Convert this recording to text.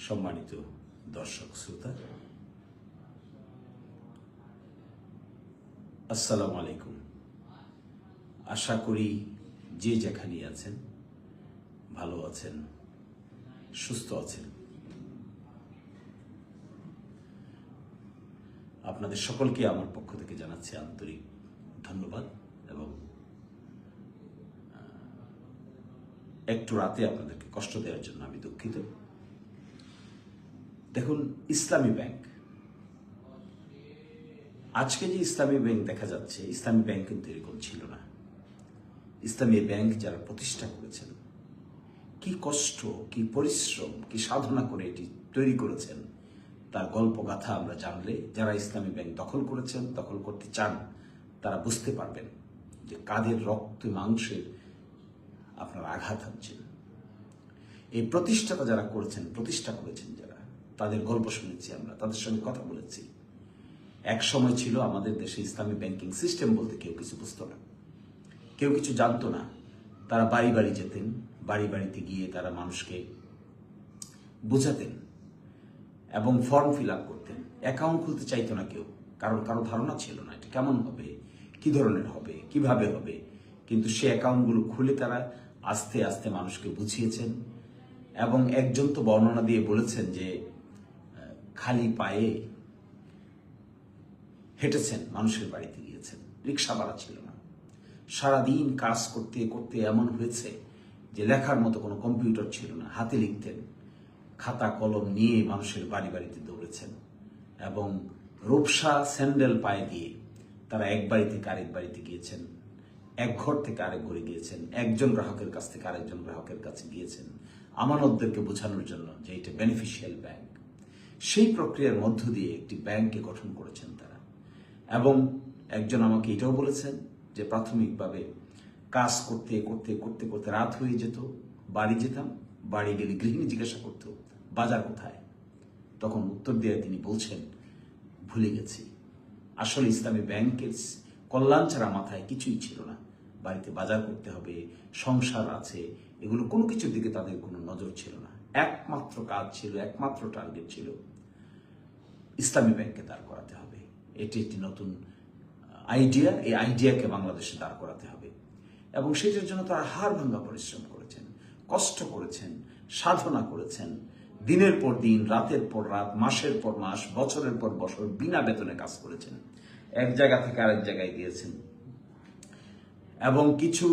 সম্মানিত দর্শক শ্রোতা, আসসালামু আলাইকুম। আশা করি যে যেখানে আছেন ভালো আছেন, সুস্থ আছেন। আপনাদের সকলকে আমার পক্ষ থেকে জানাচ্ছি আন্তরিক ধন্যবাদ এবং একটু রাতে আপনাদেরকে কষ্ট দেওয়ার জন্য আমি দুঃখিত। দেখুন, ইসলামী ব্যাংক, আজকে যে ইসলামী ব্যাংক দেখা যাচ্ছে, ইসলামী ব্যাংক কিন্তু এরকম ছিল না। ইসলামী ব্যাংক যারা প্রতিষ্ঠা করেছেন, কি কষ্ট, কি পরিশ্রম, কি সাধনা করে এটি তৈরি করেছেন, তার গল্প গাথা আমরা জানলে, যারা ইসলামী ব্যাংক দখল করেছেন, দখল করতে চান, তারা বুঝতে পারবেন যে কাদের রক্ত মাংসের আপনার আঘাত হচ্ছেন। এই প্রতিষ্ঠাতা যারা করেছেন, প্রতিষ্ঠা করেছেন যারা, তাদের গল্প শুনেছি আমরা, তাদের সঙ্গে কথা বলেছি। এক সময় ছিল আমাদের দেশে ইসলামী ব্যাংকিং সিস্টেম বলতে কেউ কিছু বুঝতো না, কেউ কিছু জানতো না। তারা বাড়ি বাড়ি যেতেন, বাড়ি বাড়িতে গিয়ে তারা মানুষকে বোঝাতেন এবং ফর্ম ফিল আপ করতেন। অ্যাকাউন্ট খুলতে চাইতো না কেউ, কারণ কারো ধারণা ছিল না এটা কেমন হবে, কি ধরনের হবে, কিভাবে হবে। কিন্তু সে অ্যাকাউন্টগুলো খুলে তারা আস্তে আস্তে মানুষকে বুঝিয়েছেন এবং একজন তো বর্ণনা দিয়ে বলেছেন যে খালি পায়ে হেঁটেছেন, মানুষের বাড়িতে গিয়েছেন, রিক্সা ভাড়া ছিল না। সারাদিন কাজ করতে করতে এমন হয়েছে যে লেখার মতো কোনো কম্পিউটার ছিল না, হাতে লিখতেন, খাতা কলম নিয়ে মানুষের বাড়ি বাড়িতে দৌড়েছেন এবং রূপসা স্যান্ডেল পায়ে দিয়ে তারা এক বাড়ি থেকে আরেক বাড়িতে গিয়েছেন, এক ঘর থেকে আরেক ঘরে গিয়েছেন, একজন গ্রাহকের কাছ থেকে আরেকজন গ্রাহকের কাছে গিয়েছেন আমানতদেরকে বোঝানোর জন্য যে এটা বেনিফিশিয়াল ব্যাংক। সেই প্রক্রিয়ার মধ্য দিয়ে একটি ব্যাংককে গঠন করেছেন তারা। এবং একজন আমাকে এটাও বলেছেন যে প্রাথমিকভাবে কাজ করতে করতে করতে করতে রাত হয়ে যেত, বাড়ি যেতাম, বাড়ি গেলে গৃহিণী জিজ্ঞাসা করতো বাজার কোথায়। তখন উত্তর দিয়ে তিনি বলছেন, ভুলে গেছি। আসলে ইসলামী ব্যাংকের কল্যাণ ছাড়া মাথায় কিছুই ছিল না। বাড়িতে বাজার করতে হবে, সংসার আছে, এগুলো কোনো কিছুর দিকে তাদের কোনো নজর ছিল না। একমাত্র কাজ ছিল, একমাত্র টার্গেট ছিল ইসলামী ব্যাংককে দাঁড় করাতে হবে। এটি একটি নতুন আইডিয়া, এই আইডিয়াকে বাংলাদেশে দাঁড় করাতে হবে এবং সেটার জন্য তারা হাড় ভাঙা পরিশ্রম করেছেন, কষ্ট করেছেন, সাধনা করেছেন, দিনের পর দিন, রাতের পর রাত, মাসের পর মাস, বছরের পর বছর বিনা বেতনে কাজ করেছেন, এক জায়গা থেকে আরেক জায়গায় গিয়েছেন এবং কিছু